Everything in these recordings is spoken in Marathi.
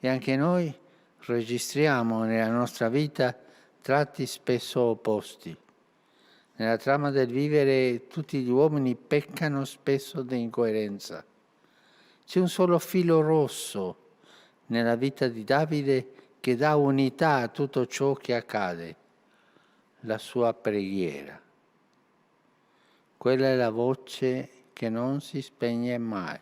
E anche noi registriamo nella nostra vita tratti spesso opposti. Nella trama del vivere tutti gli uomini peccano spesso di incoerenza. C'è un solo filo rosso nella vita di Davide che dà unità a tutto ciò che accade, la sua preghiera. Quella è la voce che non si spegne mai.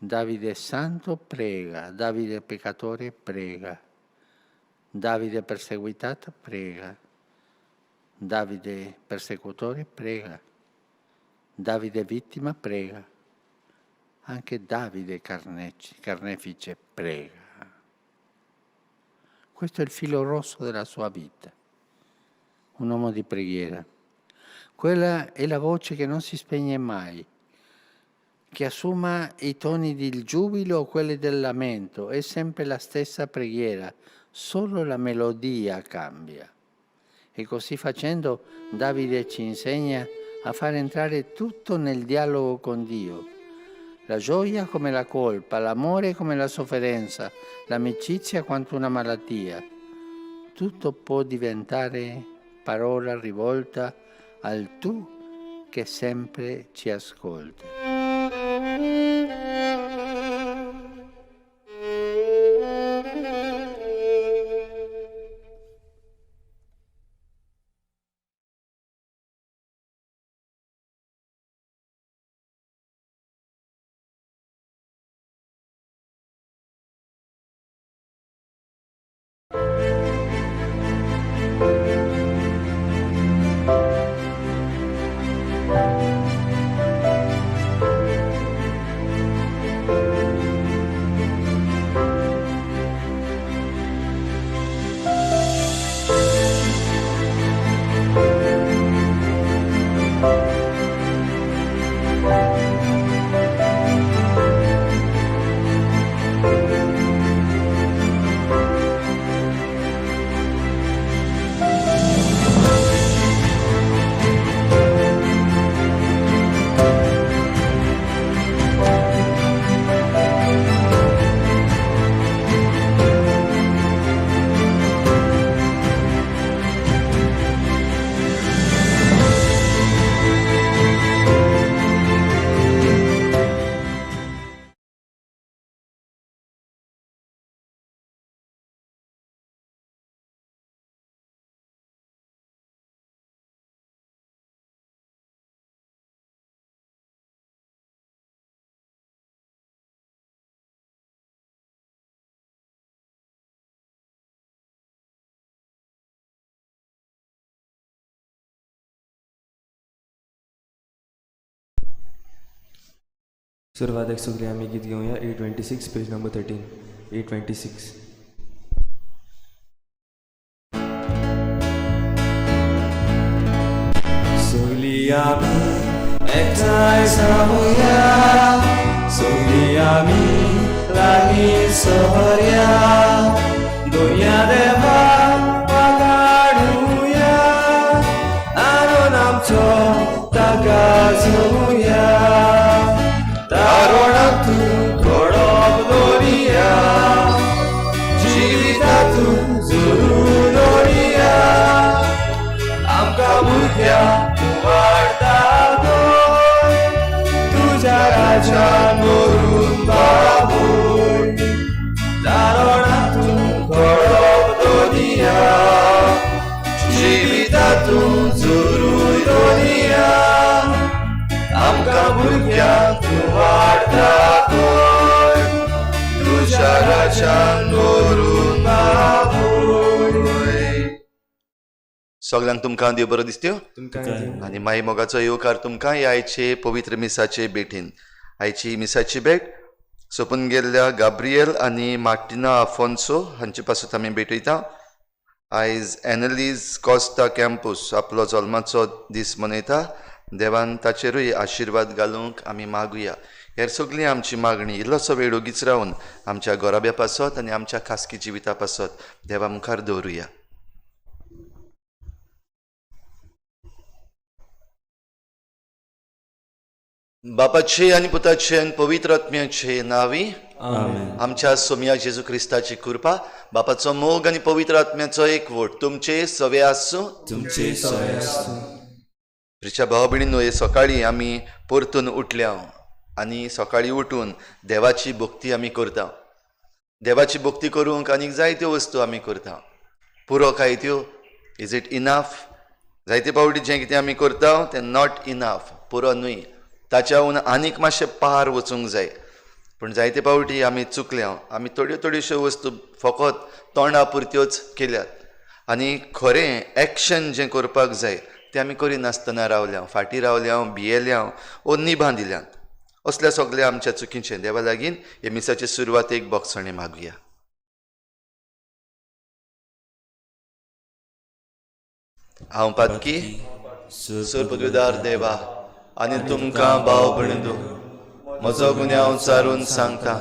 Davide santo prega, Davide peccatore prega, Davide perseguitato prega, Davide persecutore prega, Davide vittima prega, anche Davide carnefice prega. Questo è il filo rosso della sua vita, un uomo di preghiera. Quella è la voce che non si spegne mai, che assuma i toni del giubilo o quelli del lamento, è sempre la stessa preghiera, solo la melodia cambia. E così facendo Davide ci insegna a far entrare tutto nel dialogo con Dio. La gioia come la colpa, l'amore come la sofferenza, l'amicizia quanto una malattia. Tutto può diventare parola rivolta al tu che sempre ci ascolta. सुरवादक सुग्रियामी गीत गाऊया 826 page number 13 826 Sugliami ektai samuya Sugliami lagi sohorya Dunia deva pagaduya Anu namcho tagazuya Taronatu korab doria Jivitatu zuru doria Amka buddhya wartagoy Tuja raja norun baboy Taronatu korab doria Jivitatu zuru doria Amka buddhya wartagoy Tuja raja norun baboy सगळ्यांक तुमकां देव बरो दिसत्यो तुमकां आनी माई मोगाचो येवकार तुमकां ह्या आयचे पवित्र मिसाचे भेटीन आयची मिसाची भेट सोंपून गेल्ल्या गाब्रियल आनी मार्टिना आफोन्सो हांचे पासून आमी भेटयता आयज एनालीज कॉस्टा कॅम्पस आपलो जल्माचो दीस मनयता देवान ताचेरूय आशिर्वाद घालूंक आमी मागुया हेर सगळी आमची मागणी इल्लोसो वेळ ओगीच रावन आमच्या गोराब्या पासत आनी आमच्या खासगी जिविता पासत देवा मुखार दवरुया बापाचे आनी पुताचे आनी पवित्र आत्म्याचे नावी Amen. आमच्या सोम्या जेजू क्रिस्ताची कृपा बापाचो मोग आनी पवित्र आत्म्याचो एकवट तुमचे सवे आसूं. तुमचे सवय आसूं. प्रिच्या भाव भयणींनो, हे सकाळी आमी परतून उठल्या आनी सकाळी उठून देवाची भक्ती आमी करता. देवाची भक्ती करूंक आनीक जायत्यो वस्तू आमी करता. पुरो काय त्यो? Is it enough? जायते पावटी जें कितें आमी करता तें नॉट इनफ, पुरो न्हय. ताच्या उन आनीक मातशें पार वचूंक जाय. पूण जायते पावटी आमी चुकल्या. आमी थोड्योश्यो वस्तू फकत तोंडा पुरत्योच केल्यात आनी खरें एक्शन जें करपाक जाय तें आमी करिनासतना रावल्या, फाटीं रावल्या, भियेल्या वो निभां दिल्यात. असल्या सगळ्या आमच्या चुकीचें देवा लागीं हे मिसाचे सुरवातेक बोगसणे मागुया. हांव पातकी सर पदवीदार देवा आनी तुमकां भाव भयणींनो, म्हजो गुन्यांव चारून सांगता.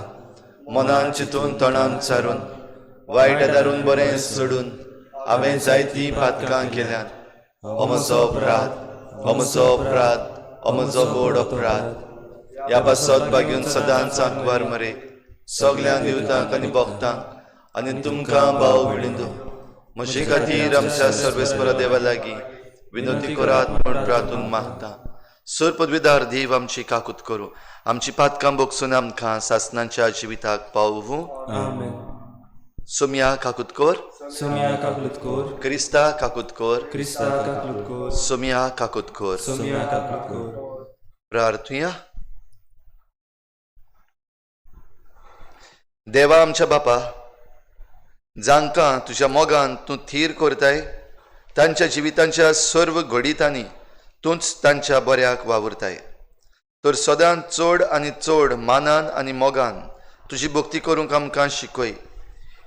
मनान चिंतून तोंडान चारून वायट दारून बरें सोडून हांवें जायतीं पातकां केल्यात. हो म्हजो अपराध, हो म्हजो अपराध, हो म्हजो बोड अपराध. ह्या पासत बागेवन सदांच आंकवार मरे सगळ्यांक दिवतांक आनी भोगतांक आनी तुमकां भाव भयणींनो, म्हजे खातीर आमच्या सर्वेस्परा देवा लागीं विनोती करात म्हूण प्रार्थून मागता. सर पदवीदार देव आमची काकूत करूं, आमची पातकां बोगसून आमकां सासणांच्या जिविताक पावूं. Amen. सोम्या काकूत कर, सोम्या काकूत कोर. क्रिस्ता काकूत कर, क्रिस्ता काकूत कोर. सोम्या काकूत कर. सोम्या काकूत कोर. प्रार्थुया. देवा आमच्या बापा, जांकां तुज्या मोगान तूं थीर करताय तांच्या जिवितांच्या सर्व घडीतांनी तूंच तांच्या बऱ्याक वावुरताय. तर सदांच चड आनी चड मानान आनी मोगान तुजी भक्ती करूंक आमकां शिकय.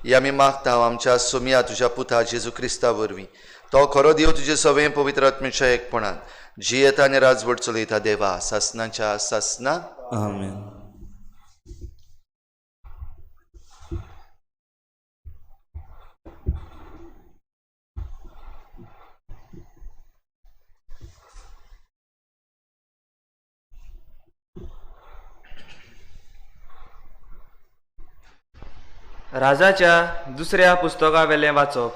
ही आमी मागता आमच्या सोम्या तुज्या पुता जेजू क्रिस्ता वरवीं. तो खरो देव तुजे सवें पवित्र आत्म्याच्या एकपणान जियेता आनी राजवट चलयता देवा सासणाच्या सासणां. Amen. राजाच्या दुसऱ्या पुस्तका वेलें वाचप.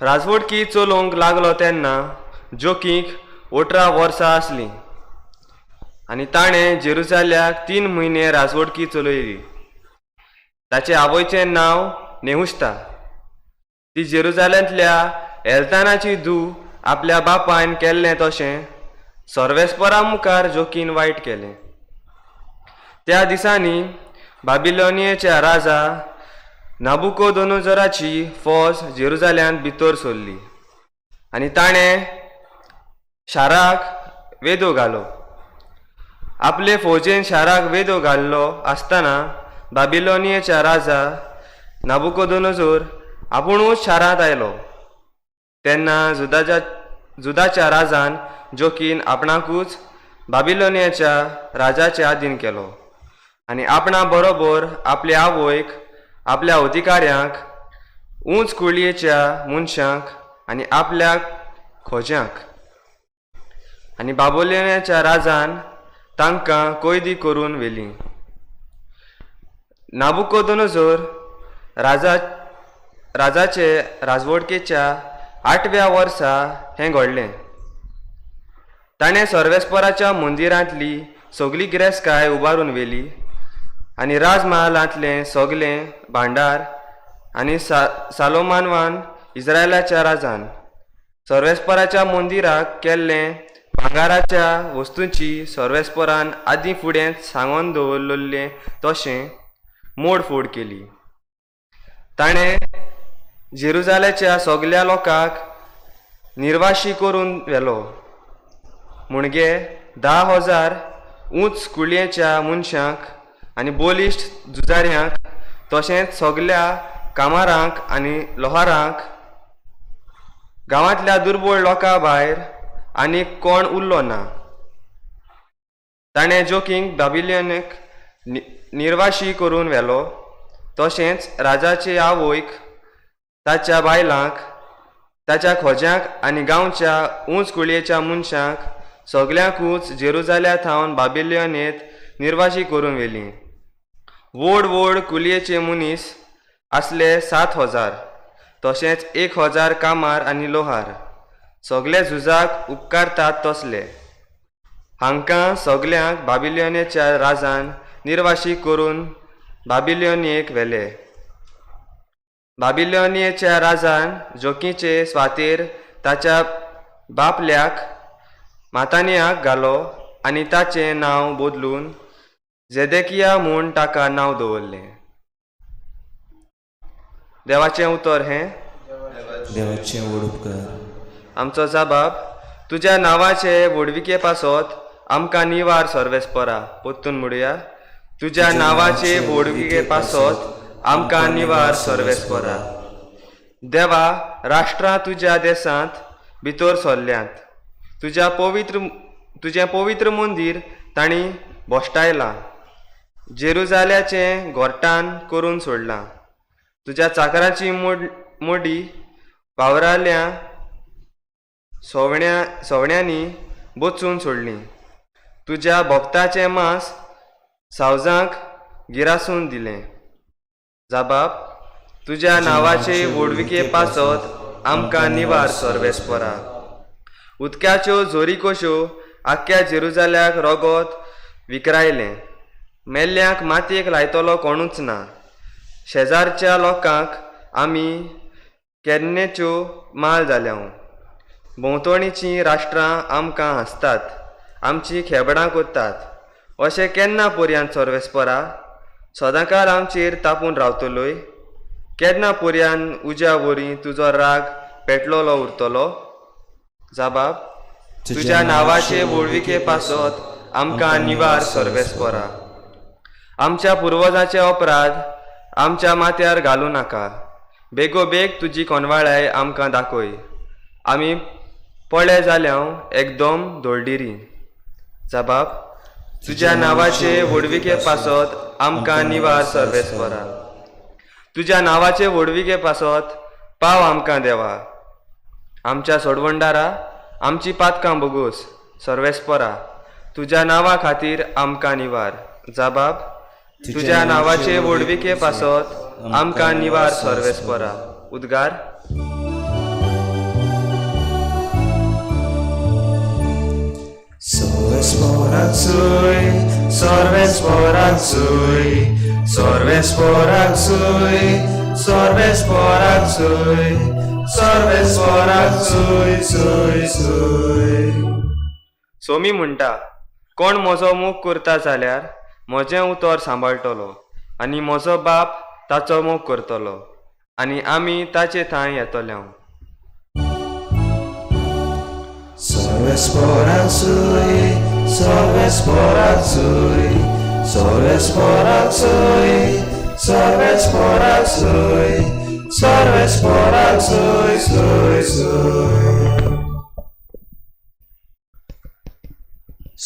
राजवटकी चलोवंक लागलो तेन्ना जोकीक 18 वर्सां आसलीं आनी ताणें जेरुसाल्याक 3 म्हयने राजवटकी चलयली. ताचे आवयचें नांव नेहुश्ता. ती जेरुसाल्यांतल्या एल्तानाची धूव आपल्या बापायन केल्लें तशें सर्वेस्परा मुखार जोकीन वायट केलें. त्या दिसांनी बाबिलोनियेच्या राजा नाबुकोदोनोजराची फौज जेरुसाल्यांत भितर सरली आनी ताणें शाराक वेदो घालो. आपले फौजेन शाराक वेदो घाल्लो आसतना बाबिलोनियेच्या राजा नाबुकोदोनोजोर आपुणूच शारांत आयलो. तेन्ना जुदाच्या राजान जोकीन आपणाकूच बाबिलोनियेच्या राजाचे आधीन केलो आनी आपणा बरोबर आपल्या आवयक, आपल्या अधिकाऱ्यांक, उंच कुळयेच्या मनशांक आनी आपल्या खोज्यांक. आनी बाबिलोनियेच्या राजान तांकां कैदी करून व्हेलीं. नाबुकोदोनोजोर राजाचे राजवटकेच्या 8व्या वर्सा हें घडलें. ताणें सर्वेस्पराच्या मंदिरांतली सगळी गिरेस्तकाय उबारून व्हेली आनी राजमहालांतलें सगळें भांडार आनी सालोमानवान इस्रायलाच्या राजान सर्वेस्पराच्या मंदिराक केल्लें भांगाराच्या वस्तूंची सर्वेस्परान आदीं फुडें सांगून दवरलेलें तशें मोडफोड केली. ताणें जेरुसालेच्या सगळ्या लोकांक निर्वाशी करून व्हेलो. म्हणजे 10,000 उंच कुळयेच्या मनशांक आनी बोलिश्ट झुजाऱ्यांक तशेंच सगळ्या कामारांक आनी लोहारांक. गांवांतल्या दुर्बळ लोकां भायर आनीक कोण उरलो ना. ताणें जोकींक बाबिलोनियेक निर्वाशी करून व्हेलो. तशेंच राजाचे आवयक, ताच्या बायलांक, ताच्या खोज्यांक आनी गांवच्या उंच कुळयेच्या मनशांक सगळ्यांकूच जेरुजाल्या थावन बाबिलोनेत निर्वाशी करून व्हेली. व्हड व्हड कुलयेचे मनीस आसले 7,000, तशेंच 1,000 कामार आनी लोहार, सगळे झुजाक उपकारतात तसले. हांकां सगळ्यांक बाबिलोनेच्या राजान निर्वाशी करून बाबिलोनियेक व्हेले. बाबिलोनियेच्या राजान जोकीचे स्वातेर ताच्या बापल्याक मातानियाक घालो आनी ताचें नांव बदलून झेदेकिया म्हूण ताका नांव दवरलें. देवाचें उतर हें देवाचे व्हड उपकार. आमचो जबाब, तुज्या नांवाचे व्हडविके पासत आमकां निवार सर्वेस्परा. पोत्तून म्हणुया, तुज्या नांवाचे व्हडविके पासत आमकां निवार सर्वेस्परा. देवा, राष्ट्रां तुज्या देशांत भितर सरल्यांत. तुजें पवित्र मंदीर तांणी भोश्टायलां. जेरुजाल्याचें गोरटान करून सोडलां. तुज्या चाकराची मोडी वावराल्या सवण्यांनी बोचून सोडली. तुज्या भक्ताचें मांस सावजांक गिरासून दिलें. जबाब, तुज्या नांवाचे व्हडविके पासत आमकां निवार सर्वेस्परा. उदकाच्यो झोरी कश्यो आख्ख्या जेरुजाल्याक रगत विखरायलें. मेल्ल्यांक मातयेक लायतलो कोणूच ना. शेजारच्या लोकांक आमी केन्नेच्यो माल जाल्यो. भोंवतणीचीं राष्ट्रां आमकां हांसतात, आमचीं खेबडां कोत्तात. अशें केन्ना पर्यंत सर्वेस्परा? सदांकाळ आमचेर तापून रावतलोय? केन्ना पर्यंत उज्या वरी तुजो राग पेटलोलो उरतलो? जबाब, तुज्या नांवाचे व्हडविके पासत आमकां निवार सर्वेस्परा. आमच्या पुर्वजांचे अपराध आमच्या माथ्यार घालूं नाका. बेगोबेग तुजी कोनवाळाय आमकां दाखय. आमी पळे जाल्याव एकदम धोळडिरी. जबाब, तुज्या नांवाचे व्हडविके पासत आमकां निवार सर्वेस्परा. तुज्या नांवाचे व्हडविके पासत पाव आमकां देवा. आमच्या सोडवंडारा आमची पातकां बोगूस सर्वेस्परा. तुज्या नांवा खातीर आमकां निवार. जबाब, तुज्या नांवाचे व्हडविके पासत आमकां निवार सर्वेस्परा. उद्गार. Sorvesporatsui, sorvesporatsui, sorvesporatsui, sorvesporatsui, sorvesporatsui, sui, sui. Somi म्हणटा, कोण म्हजो मोग करता जाल्यार म्हजें उतर सांबाळटलो आनी म्हजो बाप ताचो मोग करतलो आनी आमी ताचे थंय येतले. Sorvesporatsui, sorvesporatsui, sorvesporatsui, sorvesporatsui, sorvesporatsui, sui, sui.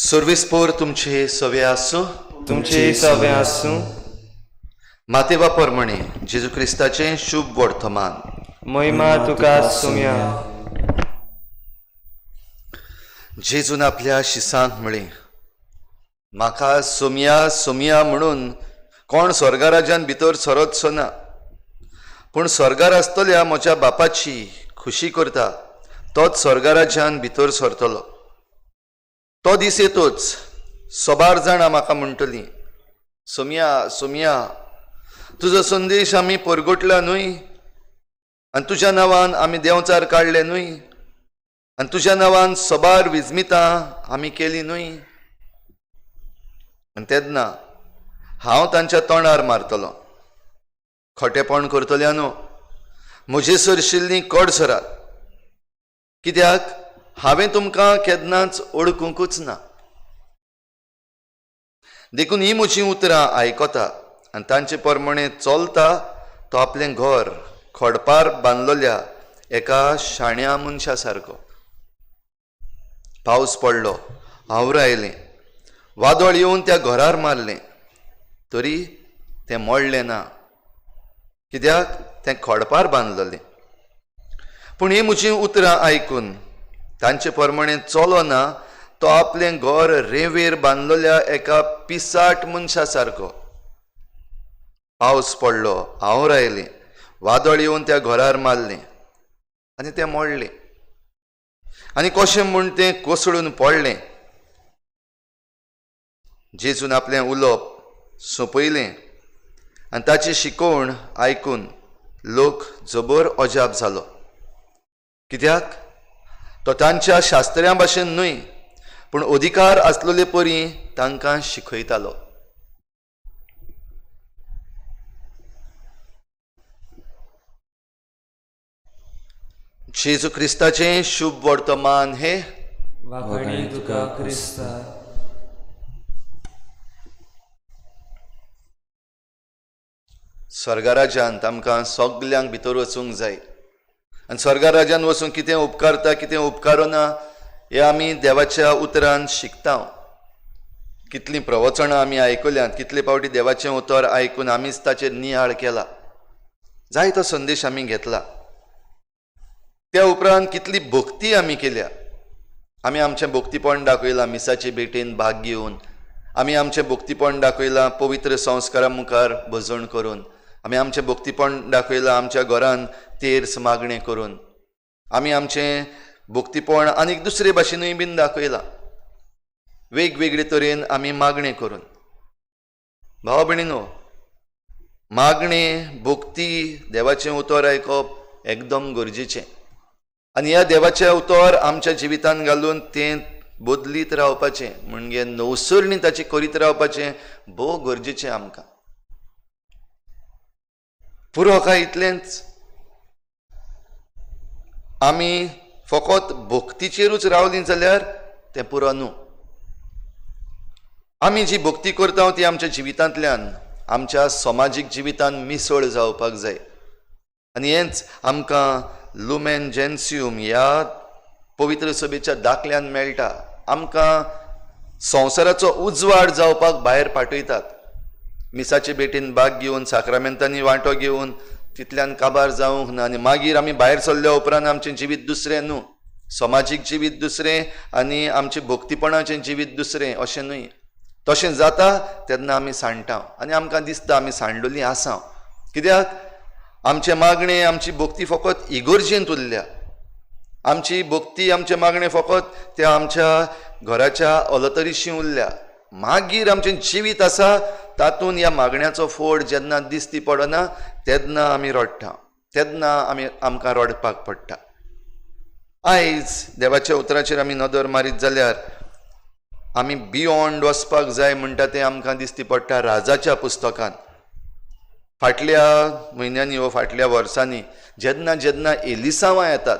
सर्विस्पोर तुमचे सवे आसूं. तुमची सवे आसूं. मातेवा परमणे जेजू क्रिस्ताचें शुभ वर्तमान. महिमा तुका सुम्या. जेजून आपल्या शिसांक म्हळें, म्हाका सोमया सोमया म्हणून कोण स्वर्गा राज्यान भितर सरतसो ना, पूण स्वर्गार आसतल्या म्हज्या बापाची खुशी करता तोच स्वर्गा राज्यान भितर सरतलो. तो दीस येतोच सोबार जाणां म्हाका म्हणटलीं, सोमया सोमया, तुजो संदेश आमी परगटला न्हय, आनी तुज्या नांवान आमी देंवचार काडले न्हय, आनी तुज्या नांवान सोबार विजमितां आमी केलीं न्हय. आनी तेन्ना हांव तांच्या तोंडार मारतलो. खोटेपण करतल्यानो म्हजे सरशिल्लीं कोड सरात, कित्याक हांवें तुमकां केन्नाच ओळखूंकूच ना. देखून ही म्हजीं उतरां आयकता आनी तांचे प्रमाणे चलता तो आपलें घर खोडपार बांदलोल्या एका शाण्या मनशा सारको. पावस पडलो, हांवर आयलें, वादळ येवन त्या घरार मारलें, तरी तें मोडलें ना, कित्याक तें खोडपार बांदलोलें. पूण ही म्हजीं उतरां आयकून तांचे प्रमाणे चलो ना तो आपलें घर रेंवेर बांदलेल्या एका पिसाट मनशा सारको. पावस पडलो, हांव रायलें, वादळ येवन त्या घरार मारलें आनी तें मोडलें. आनी कशें म्हूण तें कोसळून पडलें. जेजून आपलें उलोवप सोंपयलें आनी ताची शिकवण आयकून लोक जबर अजाप जालो. कित्याक तो तांच्या शास्त्र्यां भाशेन न्हय, पूण अधिकार आसलेले परी तांकां शिकयतालो. जेजू क्रिस्ताचें शुभ वर्तमान हे वाखाणी तुका क्रिस्ता. स्वर्गा राज्यांत आमकां सगल्यांक भितर वचूंक जाय. आनी स्वर्गा राज्यांत वचून कितें उपकारता कितें उपकारोना हें आमी देवाच्या उतरांत शिकता. कितलीं प्रवचनां आमी आयकल्यांत, कितले फावटी देवाचें उतर आयकून आमीच ताचेर नियाळ केला, जायतो संदेश आमी घेतला. त्या उपरांत कितली भक्ती आमी केल्या. आमी आमचें भक्तीपण दाखयलां मिसाचे भेटेन भाग घेवन. आमी आमचें भक्तीपण दाखयलां पवित्र संस्कारा मुखार भजन करून. आमी आमचें भक्तीपण दाखयलां आमच्या घरान तेर्स मागणें करून. आमी आमचें भक्तीपण आनीक दुसरे भाशेनूय बीन दाखयलां, वेगवेगळे तरेन आमी मागणें करून. भाव भयणीनो, मागणें भक्ती देवाचें उतर आयकप एकदम गरजेचें. आनी ह्या देवाचें उतर आमच्या जिवितांत घालून तें बदलीत रावपाचें, म्हणजे नवसरणी ताची करीत रावपाचें भोव गरजेचें आमकां. पुरो काय इतलेंच. आमी फकत भक्तीचेरूच रावलीं जाल्यार तें पुरो न्हू. आमी जी भक्ती करता ती आमच्या जिवितांतल्यान आमच्या समाजीक जिवितांत मिसळ जावपाक जाय. आनी हेंच आमकां लुमेन जेन्सियम ह्या पवित्र सभेच्या दाखल्यान मेळटा. आमकां संवसाराचो उजवाड जावपाक भायर पाठयतात. मिसाचे भेटेन भाग घेवन, साक्रामेंतांनी वांटो घेवन तितल्यान काबार जावंक ना. आनी मागीर आमी भायर सरल्या उपरांत आमचें जिवीत दुसरें न्हू, समाजीक जिवीत दुसरें आनी आमचें भक्तीपणाचें जिवीत दुसरें अशें न्हय. तशें जाता तेन्ना आमी सांडटा आनी आमकां दिसता आमी सांडलोलीं आसा. कित्याक आमचे मागणें, आमची भक्ती फकत इगर्जेंत उरल्या. आमची भक्ती, आमचे मागणें फकत त्या आमच्या घराच्या अलतरीशी उरल्या. मागीर आमचें जिवीत आसा तातूंत ह्या मागण्याचो फोड जेन्ना दिसती पडना तेन्ना आमी रडटा, तेन्ना आमकां रडपाक पडटा. आयज देवाच्या उतराचेर आमी नदर मारीत जाल्यार आमी बियॉन्ड वचपाक जाय म्हणटा तें आमकां दिसती पडटा राजाच्या पुस्तकांत. फाटल्या म्हयन्यांनी वा फाटल्या वर्सांनी जेन्ना जेन्ना एलिसांवां येतात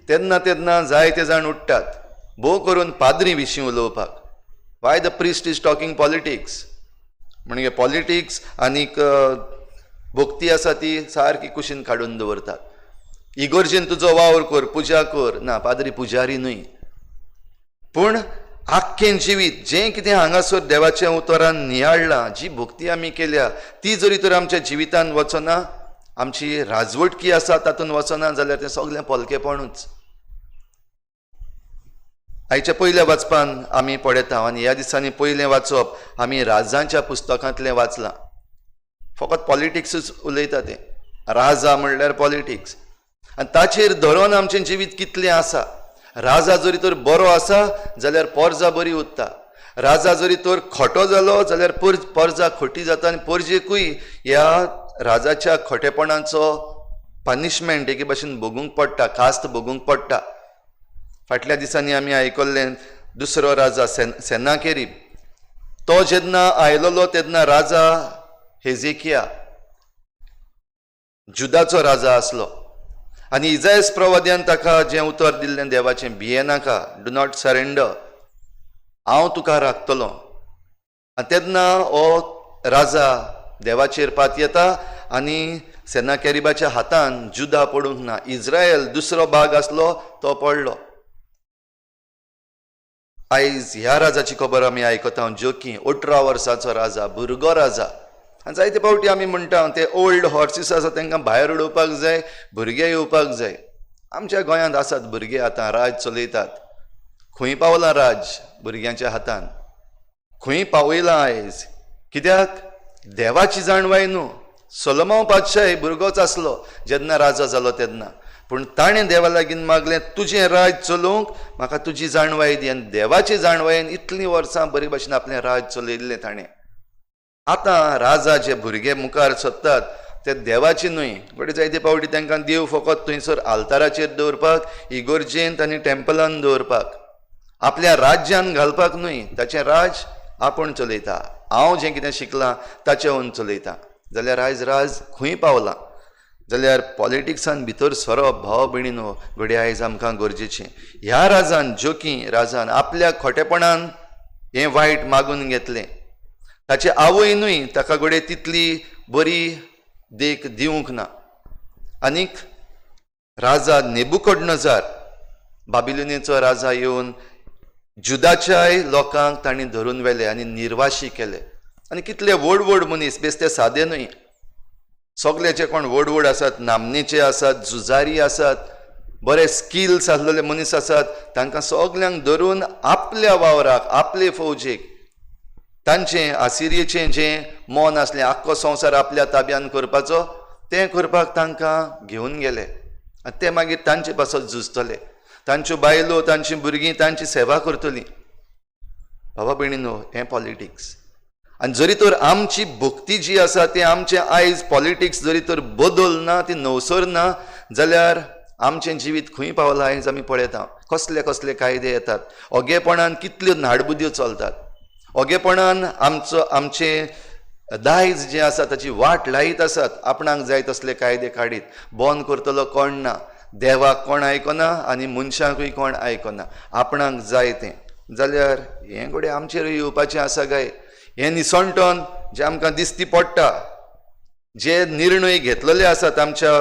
तेन्ना तेन्ना जायते जाण उठ्ठात भोव करून पाद्री विशीं उलोवपाक. Why the priest is talking politics, म्हणजे पॉलिटिक्स आनीक भक्ती आसा ती सारकी कुशीन काडून दवरतात. इगर्जेन तुजो वावर कर, पुजा कर. ना, पाद्री पुजारी न्हय, पूण आख्खें जिवीत जें कितें हांगासर देवाच्या उतरान नियाळ्ळां, जी भक्ती आमी केल्या ती जरी तर आमच्या जिवितांत वचना, आमची राजवटकी आसा तातूंत वचना जाल्यार तें सगळें पलकेपणूच. आयच्या पयल्या वाचपान आमी पळयता आनी ह्या दिसांनी पयलें वाचप आमी राजांच्या पुस्तकांतलें वाचलां. फकत पॉलिटिक्सूच उलयता तें. राजा म्हणल्यार पॉलिटिक्स आनी ताचेर धरून आमचें जिवीत कितलें आसा. राजा जरी तर बरो आसा जाल्यार पर्जा बरी उत्ता. राजा जरी तर खोटो जालो जाल्यार पर्जा खोटी जाता आनी पर्जेकूय ह्या राजाच्या खोटेपणाचो पनिशमेंट एके भाशेन भोगूंक पडटा, कास्त भोगूंक पडटा. फाटल्या दिसांनी आमी आयकल्लें दुसरो राजा सेनाकेरीब. तो जेन्ना आयलोलो तेन्ना राजा हेजेकिया जुदाचो राजा आसलो आनी इजायास प्रवाद्यान ताका जें उतर दिल्लें देवाचें, भियेनाका, डू नॉट सरेंडर, हांव तुका राखतलो. तेन्ना हो राजा देवाचेर पात येता आनी सेनाकेरीबाच्या हातान जुदा पडूंक ना. इज्रायल दुसरो भाग आसलो तो पडलो. आयज ह्या राजाची खबर आमी आयकता, जोकी 18 वर्साचो राजा, भुरगो राजा. आनी जायते फावटी आमी म्हणटा ते ओल्ड हॉर्सीस आसा तांकां भायर उडोवपाक जाय, भुरगे येवपाक जाय. आमच्या गोंयांत आसात भुरगे, आतां राज चलयतात, खंय पावलां राज भुरग्यांच्या हातान, खंय पावयलां आयज. कित्याक देवाची जाणवाय न्हू. सोलोमोन बादशाह भुरगोच आसलो जेन्ना राजा जालो तेन्ना, पूण ताणें देवा लागीं मागलें तुजें राज चलोवंक म्हाका तुजी जाणवाय दी. आनी देवाची जाणवायेन इतलीं वर्सां बरे भशेन आपलें राज चलयल्लें ताणें. आतां राजा जे भुरगे मुखार सोदतात ते देवाची न्हय, बट जायते फावटी तांकां देव फकत थंयसर आल्ताराचेर दवरपाक, इगोर्जेंत आनी टेम्पलान दवरपाक, आपल्या राज्यान घालपाक न्हय. ताचें राज आपूण चलयता. हांव जें कितें शिकलां ताचेवन चलयता. जाल्यार आयज राज खंय पावलां. जाल्यार पॉलिटिक्सान भितर सरप भाव भयणीनो घडये आयज आमकां गरजेचें. ह्या राजान जोकी राजान आपल्या खोटेपणान हें वायट मागून घेतलें. ताचे आवय न्हय ताका घडये तितली बरी देख दिवंक ना. आनीक राजा नेबुकदनेझार बाबिलोनीचो राजा येवन जुदाच्याय लोकांक तांणी धरून व्हेले आनी निर्वाशी केले. आनी कितले व्हड व्हड मनीस, बेश्टे सादे न्हय, सगळे जे कोण व्हड व्हड आसात, नामनेचे आसात, झुजारी आसात, बरे स्किल्स आसलेले मनीस आसात, तांकां सगल्यांक धरून आपल्या वावराक, आपले फौजेक तांचें आसिरियेचें जें मोन आसलें, आख्खो संवसार आपल्या ताब्यान करपाचो, तें करपाक तांकां घेवन गेले. आनी ते मागीर तांचे पासत झुजतले. तांच्यो बायलो, तांची भुरगीं तांची सेवा करतलीं. बाबा भयणीनो, हें पॉलिटिक्स. आनी जरी तर आमची भक्ती जी आसा ती आमचें आयज पॉलिटिक्स जरी तर बदलना, ती नवसर ना, जाल्यार आमचें जिवीत खंय पावलां आयज आमी पळयता. कसले कसले कायदे येतात, ओगेपणान कितल्यो नाडबुद्यो चलतात, ओगेपणान आमचें दायज जें आसा ताची वाट लायत आसात. आपणाक जाय तसले कायदे काडीत. बंद करतलो कोण ना, देवाक कोण आयकना आनी मनशांकूय कोण आयकना. आपणाक जाय तें. जाल्यार हें घडये आमचेर येवपाचें आसा काय? हें निसणटोन जें आमकां दिसती पडटा, जे निर्णय घेतलेले आसात आमच्या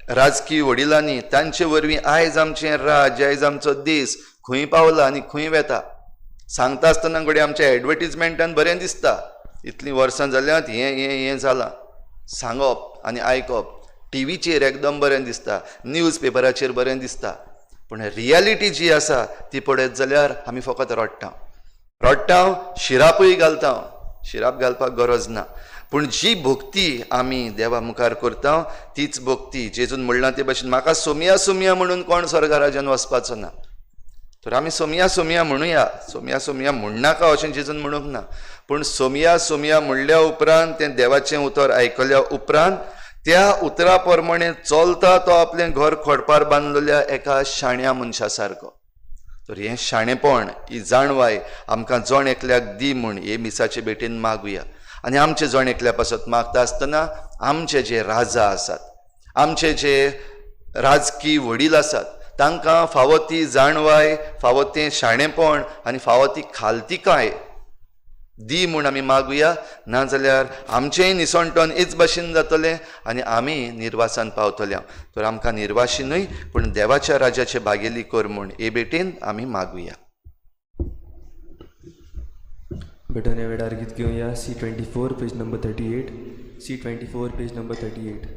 राजकीय वडिलांनी, तांचे वरवीं आयज आमचें राज्य, आयज आमचो देश खंय पावला आनी खंय वेता. सांगता आसतना घडये आमच्या एडवर्टिजमेंटान बरें दिसता, इतलीं वर्सां जाल्यांत हें जालां. सांगप आनी आयकप टीव्हीचेर एकदम बरें दिसता, न्यूज पेपराचेर बरें दिसता, पूण रियलिटी जी आसा ती पळयत जाल्यार आमी फकत रडटा, शिरापूय घालता. शिराप घालपाक गरज ना. पूण जी भक्ती आमी देवा मुखार करता तीच भक्ती जेजून म्हणलां ते भाशेन म्हाका सोमया सोमया म्हणून कोण स्वर्गा राज्यान वचपाचो ना. तर आमी सोमया सोमया म्हणुया. सोमया सोमया म्हणनाका अशें जेजून म्हणूंक ना, पूण सोमया सोमया म्हणल्या उपरांत तें देवाचें उतर आयकल्या उपरांत त्या उतरा प्रमाणे चलता तो आपलें घर खोडपार बांदलेल्या एका शाण्या मनशा सारको. तर हें शाणेपण, ही जाणवाय आमकां जण एकल्याक दी म्हूण हे मिसाचे भेटेन मागुया. आनी आमचे जण एकल्या पासत मागता आसतना आमचे जे राजा आसात, आमचे जे राजकीय वडील आसात, तांकां फावो ती जाणवाय, फावो तें शाणेपण आनी फावो ती खालतिकाय दी म्हूण आमी मागुया. नाजाल्यार आमचेंय निसणटोन हेच भाशेन जातलें आनी आमी निर्वासान पावतल्या. तर आमकां निर्वाशी न्हय पूण देवाच्या राज्याचे भागेली कर म्हूण हे भेटेन आमी मागुया. बेटन ह्या वेळार गीत घेवया C24 page number 38. C24 page number 38.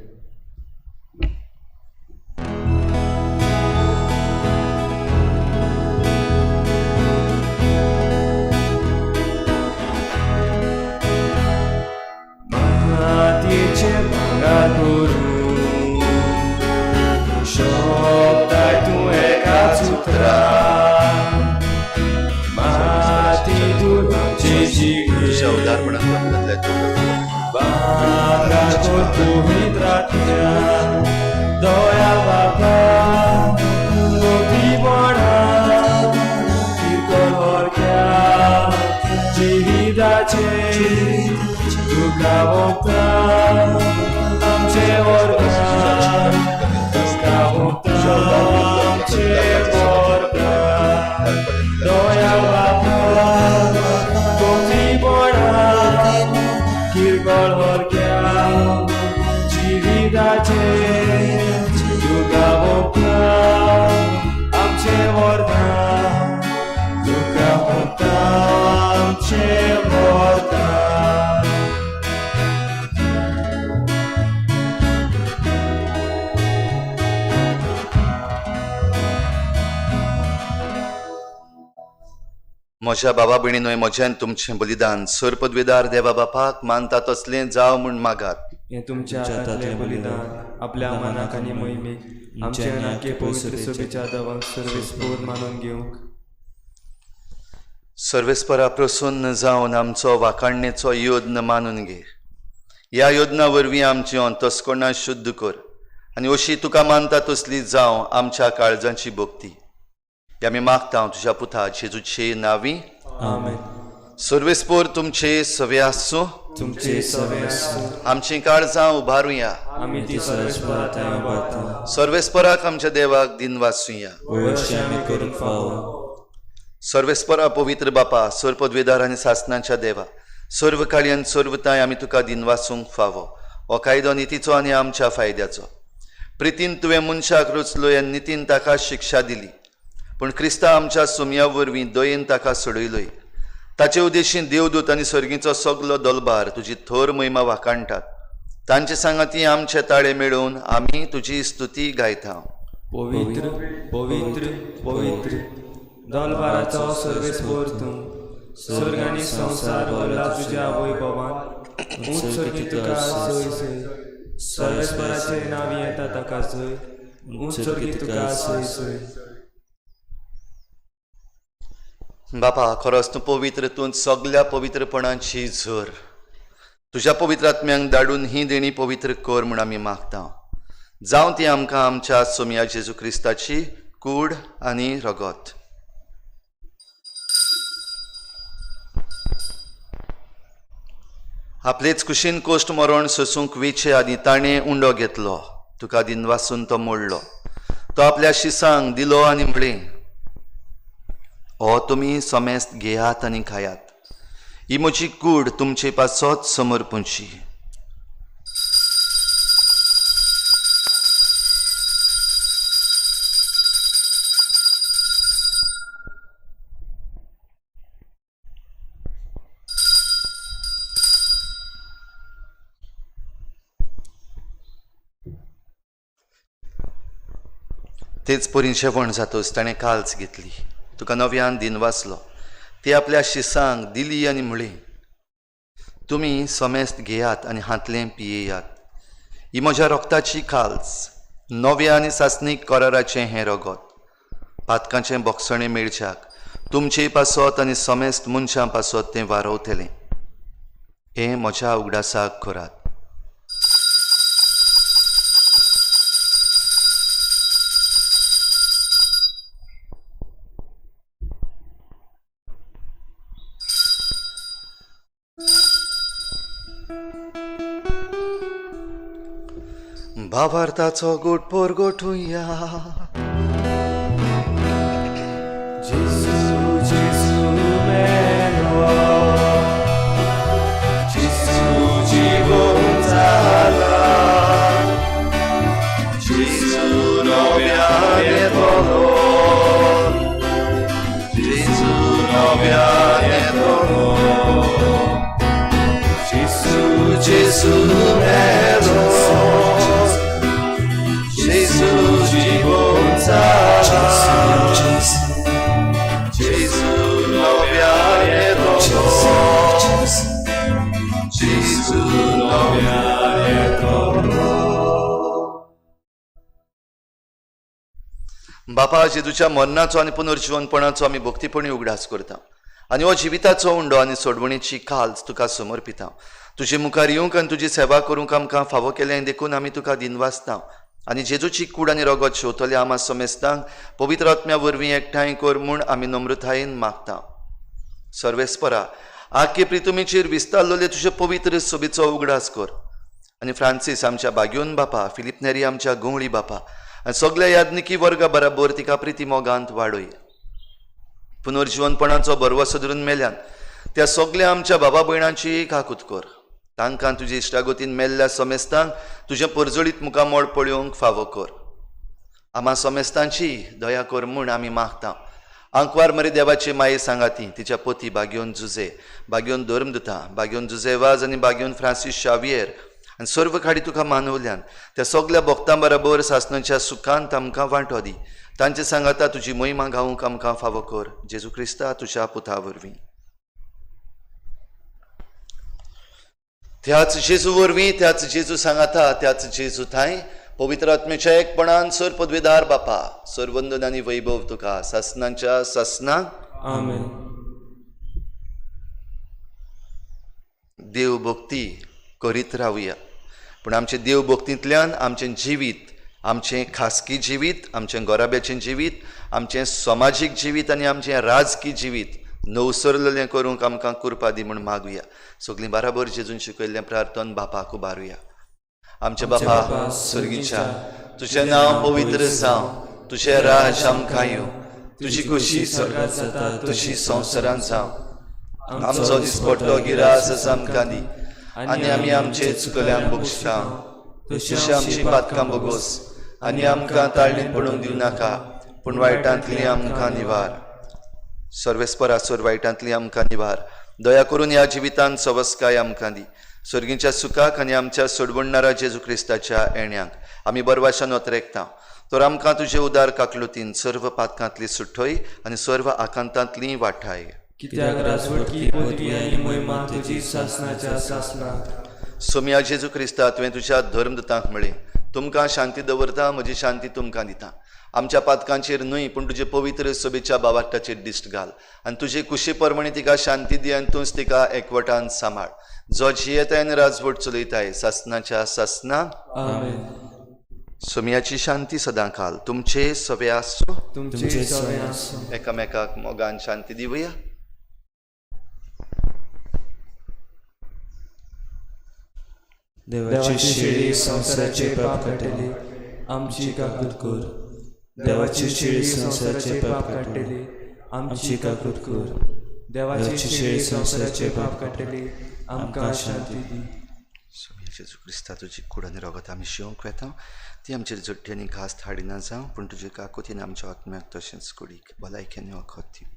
म्हज्या बाबा भयणीनोय म्हजें तुमचें बलिदान सर पदवेदार देवा बापाक मानता तसलें जाव म्हूण मागात. हें तुमच्या हातांतलें बलिदान आपल्या मनाक आनी मोहिमेक आमचे नाके पवित्र सभेच्या दवाक सर्वेस्पोर मानून घेवंक सर्वेस्परा प्रसन्न जावन आमचो वाखाणणेचो योद्न मानून घे. ह्या योजना वरवीं आमची अंतस्करणां शुद्ध कर आनी अशी तुका मानता तसली जावं आमच्या काळजांची भक्ती. हे आमी मागता तुज्या पुता जेजूचे नांवी. आमेन. सर्वेस्पोर तुमचे सवे आसूं. तुमचे सवे आसूं. आमची काळजां उबारुया. आमी ती सर्वेस्परांत उबारता. सर्वेस्पराक आमच्या देवाक दिन वाचुया. अशें आमी करूंक फावो. सर्वेस्परा पवित्र बापा सर पदवेदार आनी सासणाच्या देवा सर्व काळी आनी सर्वताय आमी तुका दिन वाचूंक फावो. हो कायदो नितीचो आनी आमच्या फायद्याचो. प्रितीन तुवें मनशाक रचलो ह्या नितीन ताका शिक्षा दिली पूण क्रिस्ता आमच्या सुमया वरवीं दयेन ताका सोडयलोय. ताचे उद्देशीन देवदूत आनी सर्गीचो सगलो दलबार तुजी थोर महिमा वाखाणटात. तांचे सांगाती आमचे ताळे मेळोवन आमी तुजी स्तुती गायता. पवित्र पवित्र पवित्र दलबाराचो सर्वेस्पोर तूं. स्वर्ग आनी संवसार भरला तुज्या वैभवान. उत्सर्गी तुका सय सय. सर्वेस्पराचे नांवी येता ताका सय. उत्सर्गी तुका सय सय. बापा खरोच तूं पवित्र तूं सगल्या पवित्रपणाची झर तुज्या पवित्र आत्म्यांक धाडून ही देणी पवित्र कर म्हूण आमी मागता. जावं ती आमकां आमच्या सोमया जेजू क्रिस्ताची कूड आनी रगत. आपलेच कुशीन कोश्ट मरण सोसूंक वेचे आनी ताणें उंडो घेतलो. तुका दिन वाचून तो मोडलो. तो आपल्या शिसांक दिलो आनी म्हळें हो तुमी समेस्त घेयात आनी खायात. ही म्हजी कूड तुमचे पासत समर्पूंची. तेच परीन जेवण जातोच ताणें काल्स घेतली. तुका नव्यान दिन वाचलो. ती आपल्या शिसांक दिली आनी म्हळें तुमी समेस्त घेयात आनी हातलें पियेयात. ही म्हज्या रोगताची काल्स नव्या आनी सासणीक कराराचें हें रगत. पातकांचें बोगसणें मेळच्याक तुमचे पासत आनी समेस्त मनशां पासत तें वारवतलें. हें म्हज्या उगडासाक करात. भावार्थाचो गोटपोर गोठुया. जेजू जेजू मेलो. जेजू जीवन जाला. जेजू नव्यान येतलो. जेजू नव्यान येतलो. जेजू जेजू मेलो. जेजू जीवन जाला. जेजू नव्यान येतलो. जेजू नव्यान येतलो. बापा जेजूच्या मरणाचो आनी पुनर्जीवनपणाचो आमी भक्तीपणी उगडास करता आनी हो जिविताचो उंडो आनी सोडवणेची काल्स तुका समर्पिता. तुजे मुखार येवंक आनी तुजी सेवा करूंक आमकां फावो केलें देखून आमी तुका दिन वाचता आनी जेजूची कूड आनी रगत शेवतले आमा समेस्तांक पवित्र आत्म्या वरवीं एकठांय कर म्हूण आमी नम्रतायेन मागता. सर्वेस्परा आख्खे प्रितुमेचेर विस्तारलोले तुजे पवित्र सोबीचो उगडास कर आनी फ्रांसीस आमच्या बाग्योन बापा, फिलिप नेरी आमच्या गुंवळी बापा आनी सगळ्या यादनिकी वर्गा बराबर तिका प्रिती मोगांत वाडय. पुनर्जीवनपणाचो बरवसो धरून मेल्यान त्या सगळ्या आमच्या बाबा भयणांची काकूत कर. तांकां तुजे इश्टागोतीन मेल्ल्या समेस्तांक तुजें परजळीत मुखामोळ पळोवंक फावो कर. आमा समेस्तांची दया कर म्हूण आमी मागता. आंकवार मरे देवाची माये सांगाती तिच्या पती बाग्योन जुजे, बाग्योन धर्मदुता, बाग्योन जुजेवाज आनी बाग्योन फ्रांसीस शावियर आनी सर्व खाडी तुका मानवल्यान त्या सगळ्या भक्तां बरोबर सासणाच्या सुखांत आमकां वांटो दी तांचे सांगाता तुजी महिमा गावूंक आमकां फावो कर जेजू क्रिस्ता तुज्या पुता वरवीं. त्याच जेजू वरवीं, त्याच जेजू सांगाता, त्याच जेजू थंय पवित्र आत्म्याच्या एकपणान सर पदवीदार बापा, सर वंदन आनी वैभव तुका सासनांच्या सासनाक. आमेन. देव भक्ती करीत रावया, पूण आमचे देव भक्तींतल्यान आमचें जिवीत, आमचें खासगी जिवीत, आमचें घोराब्याचें जिवीत, आमचें समाजीक जिवीत आनी आमचें राजकी जिवीत नवसरलेलें करूंक आमकां कृपा दी म्हूण मागुया. सगळीं बराबर जेजून शिकयल्लें प्रार्थन बापाक उबारुया. आमचे बापा सर्गीच्या, तुजें नांव पवित्र जावं, तुजें राज आमकां येवं, तुजी खुशी स्वर्गांत जाता तशी संवसारांत जावं. आमचो दिसपट्टो गिरास आमकां दी आनी आमी आमचे चुकल्यांक बक्षिता तशी आमची पातकां बोगोस आनी आमकां ताळणीत पडूंक दिवं नाका, पूण वायटांतली आमकां निवार. सर्वेस्परासोर वायटांतली आमकां निवार. दया करून ह्या जिवितांत सवस्काय आमकां दी. सर्गीच्या सुखाक आनी आमच्या सोडवणणारा जेजू क्रिस्ताच्या येण्याक आमी बरवाशान वतरेकता. तर आमकां तुजे उदार काकलुतीन सर्व पातकांतली सुटोय आनी सर्व आकांतांतली वाठाय. कित्याक राजवटकी पदवी आनी महिमा तुजी सासनाच्या सासनाक. सोम्या जेजू क्रिस्ता तुवें तुज्या धर्मदूतांक म्हळें, तुमकां शांती दवरता, म्हजी शांती तुमकां दिता. आमच्या पातकांचेर न्हय पूण तुजे पवित्र सोबेच्या बावाटाचेर दिश्ट घाल आनी तुजे कुशी परमणी तिका शांती दी आनी तूंच तिका एकवटान सांबाळ. जो जियेताय राजवट चलयताय सासनाच्या सासनाक. आमेन. सोम्याची शांती सदां काल तुमचे सवे आसूं. तुमचे सवे आसूं. एकामेकाक मोगान शांती दिवया. देवाची शिडी संसाराचे पाप काडटली, आमची काकूट कर. देवाची शिडी संसाराचे पाप काडटली, आमची काकूट कर. देवाची शिडी संसाराचे पाप काडटली, आमकां शांती दी. सोम्या जेजू क्रिस्ता तुजी कूड आनी रगत आमी शिवंक वेता. ती आमचेर जट्टी आनी घास हाडिना जावं, पूण तुजे काकुतीन आमच्या आत्म्याक तशेंच कुडीक भलायकेन वखद दिवं.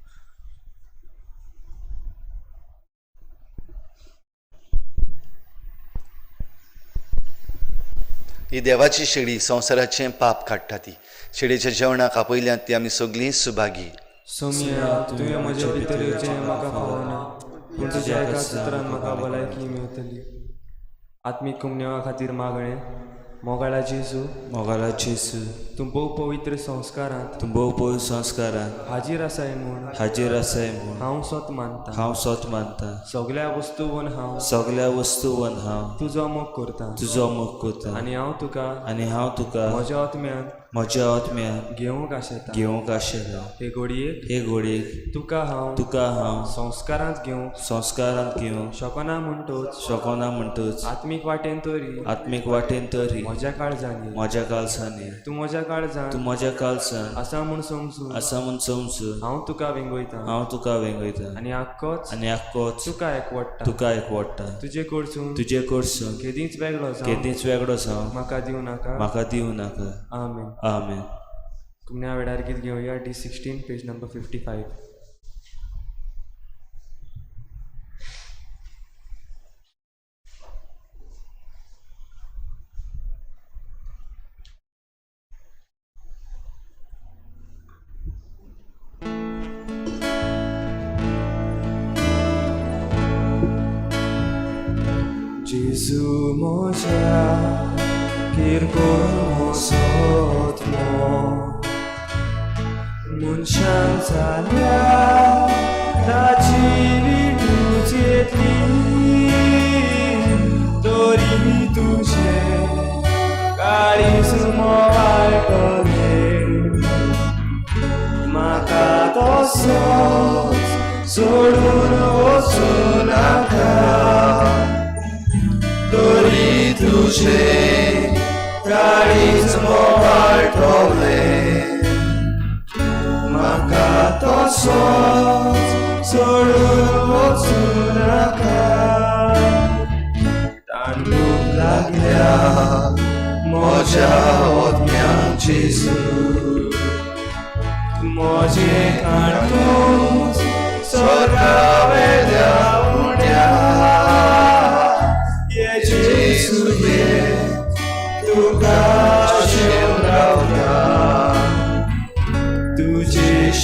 ही देवाची शेळी संवसाराचें पाप काडटा. ती शेळयेच्या जेवणाक आपयल्यांत ती आमी सगळीं सुभागी. सोम्या तुवें म्हजे भितर येवचें म्हाका फावना, पूण तुज्या एका सुत्रान म्हाका भलायकी मेळटली. आत्मीक कुमन्यावा खातीर मागणें. मोगाळा जेजू, मोगाला जेजू, तूं भोव पवित्र संस्कारांत तूं भोव पवित्र संस्कारांत हाजीर आसाय म्हूण हाजीर आसाय म्हूण हांव स्वत मानता. हांव स्वत मानता. सगळ्या वस्तूवन हांव सगळ्या वस्तूवन हांव तुजो मोग करता तुजो मोग करता आनी हांव तुका म्हज्या आत्म्यान म्हज्या आत्म्यान घेवंक आशेता. घेवंक आशिल्लो. हे घडयेक हे घडयेक तुका हांव संस्कारांत घेवंक शकना म्हणटोच शकना म्हणटच आत्मीक वाटेन तरी म्हज्या काळजांनी तूं म्हज्या काळजांत तूं म्हज्या काळजांत आसा म्हूण समजून आसा म्हूण समजून हांव तुका वेंगयता आनी आख्खोच तुका एकवडटा. तुजे कडसून केदींच वेगळो जावं म्हाका दिवं नाका. आमेन. आमेन. कुमन्या वेळार गीत घेवया D16 पेज नंबर 55. जेजू म्हज्या किरकोळ मोसोत्मो मनशांक जाल्या ताची विटूचेतली तरी तुजे काळीज मोवाळटले म्हाका तसोच सोडून वचूं नाका तरी तुजे काळीज मोवाळटले म्हाका तसोच सोडून वचूं नाका तांदूळ लागल्या म्हज्या आत्म्याक जेजू म्हजे काणून स्वर्गा वेल्या उड्या ये जेजू ये तुका शेव रावया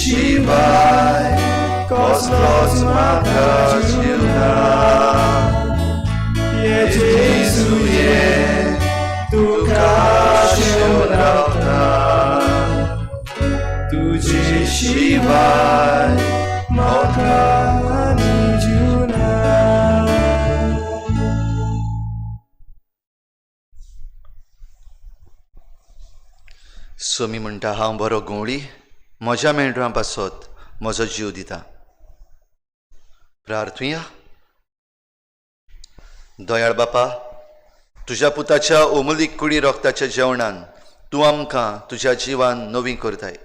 शिवाय कसलोच म्हाका जीव ना. जेजुये तुका शेवन रावता, तुजे शिवाय म्हाका आनी जीव ना. सोमी म्हणटा हांव बरो गवळी, म्हज्या मेंढरां पासत म्हजो जीव दिता. प्रार्थुया. दयाळ बापा, तुज्या पुताच्या ओमलीक कुडी रोगताच्या जेवणान तूं आमकां तुज्या जिवान नवीं करताय.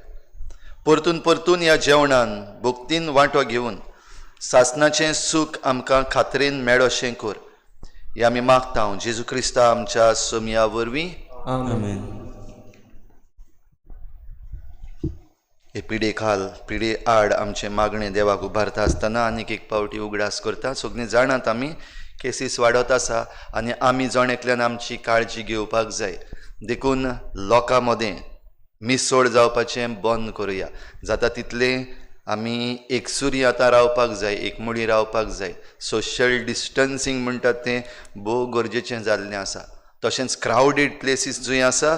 परतून परतून ह्या जेवणान भोक्तीन वांटो घेवन सासणाचें सूख आमकां खात्रेन मेळ अशें कर. हें आमी मागता जेजू क्रिस्ता आमच्या सोमया वरवीं. आमेन. हे पिडे खाल पिडे आड आमचें मागणें देवाक उबारता आसतना आनीक एक पावटी उगडास करता. सगळीं जाणात आमी केसीस वाडत आसा आनी आमी जण एकल्यान आमची काळजी घेवपाक जाय. देखून लोकां मदें मिसोड जावपाचें बंद करुया. जाता तितलें आमी एकसुरी आतां रावपाक जाय, एकमुडी रावपाक जाय. सोशल डिस्टन्सींग म्हणटात तें भोव गरजेचें जाल्लें आसा. तशेंच क्रावडेड प्लेसीस जंय आसा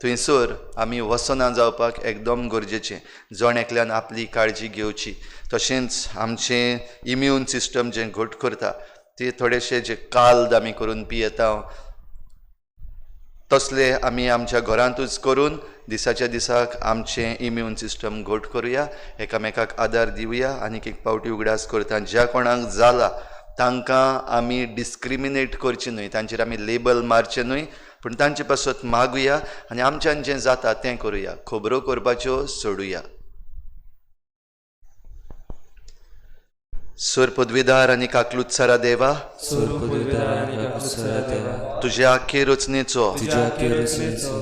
थंयसर आमी वसना जावपाक एकदम गरजेचें. जण एकल्यान आपली काळजी घेवची. तशेंच आमचें इम्यून सिस्टम जें घट करता ते थोडेशे जे काल्द आमी करून पियेता तसले आमी आमच्या घरांतूच करून दिसाच्या दिसाक आमचें इम्यून सिस्टम घट करुया. एकामेकाक आदार दिवया. आनीक एक पावटी उगडास करता ज्या कोणाक जाला तांकां आमी डिस्क्रिमिनेट करचें न्हय, तांचेर आमी लेबल मारचें न्हय, पूण तांचे पासत मागुया आनी आमच्यान जें जाता तें करुया. खबरो करपाच्यो सोडुया. सुर पदवीदार आनी काकलुत्सारा देवा, तुज्या आख्खे रचनेचो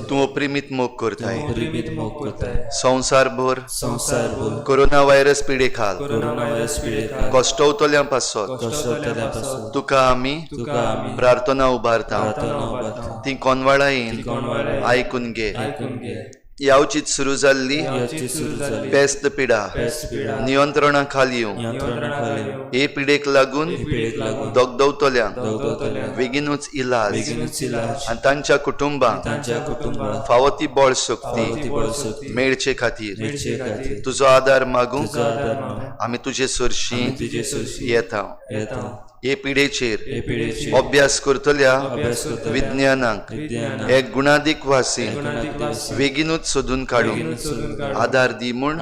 तूं अप्रिमीत मोग करताय. संवसारभर कोरोना व्हायरस पिडे खाल कश्टवतल्यां पासत तुका आमी प्रार्थना उबारता. ती कोनवाळायेन आयकून घे. यावचीत सुरू जाल्ली पेस्त पिडा नियंत्रणा खाली हे पिडेक लागून दोगदवतल्यांक बेगीनूच इलाज आनी तांच्या कुटुंबांक फावो ती बळ शक्ती मेळचे खातीर तुजो आदार मागूंक आमी तुजे सरशीं येता. हे पिडेचेर अभ्यास करतल्या विज्ञानाक एक गुणादीक वासीन बेगीनूच सोदून काडूंक आदार दी म्हूण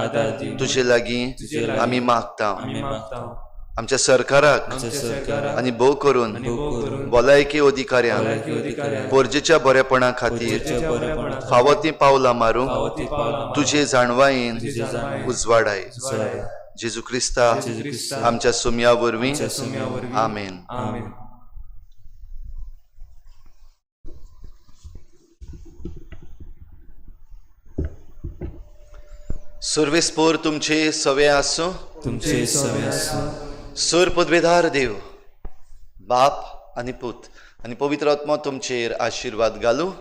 तुजे लागीं आमी मागता. आमच्या सरकाराक आनी भोव करून भलायकी अधिकाऱ्यांक पोरजेच्या बरेपणा खातीर फावो तीं पावलां मारूंक तुजे जाणवायेन उजवाडाय. जेजू क्रिस्ता आमच्या सोमया वरवीं. आमेन. सर्वेस्पोर तुमचे सवे आसूं. तुमचे सवे आसूं. सुर पदवेदार देव बाप आनी पूत आनी पवित्र आत्मा तुमचेर आशिर्वाद घालूं.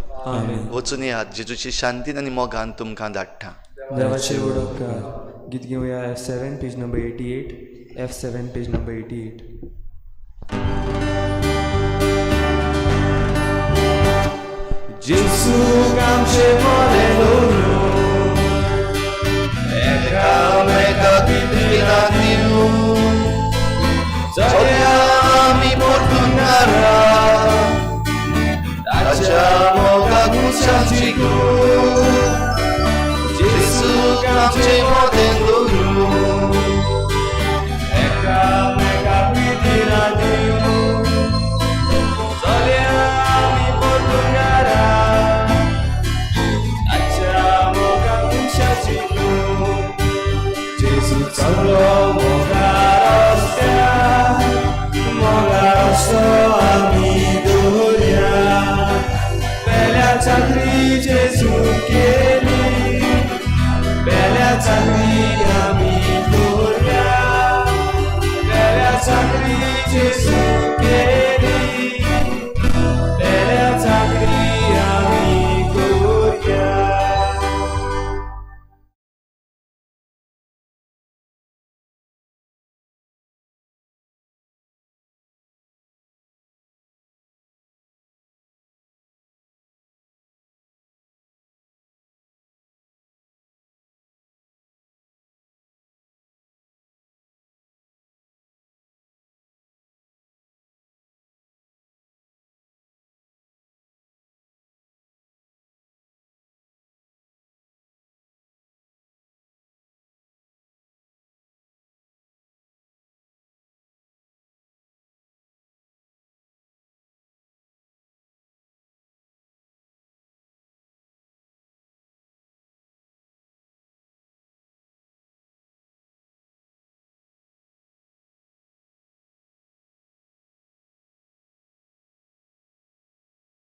वचून येयात. जेजूची शांतीन आनी मोगान तुमकां धाडटा. देवाचे उडोवकार गीत घेवया. F7 page number 88. F7 page number 88. जेसू आमचे बरे दवरूं एकामेकाक दिला दिवूं चलया आमी पोर्तुगारा ताच्या मोगाक उच्चाची गो. जेसू आमचे बरे दवरूं एकामेकाक दिला दिवूं चलया आमी पोर्तुगारा ताच्या मोगाक उच्चाची गो. जेसू चलो मोगार रस्तो आमी दवरया. पेल्या चाकरी जेजू के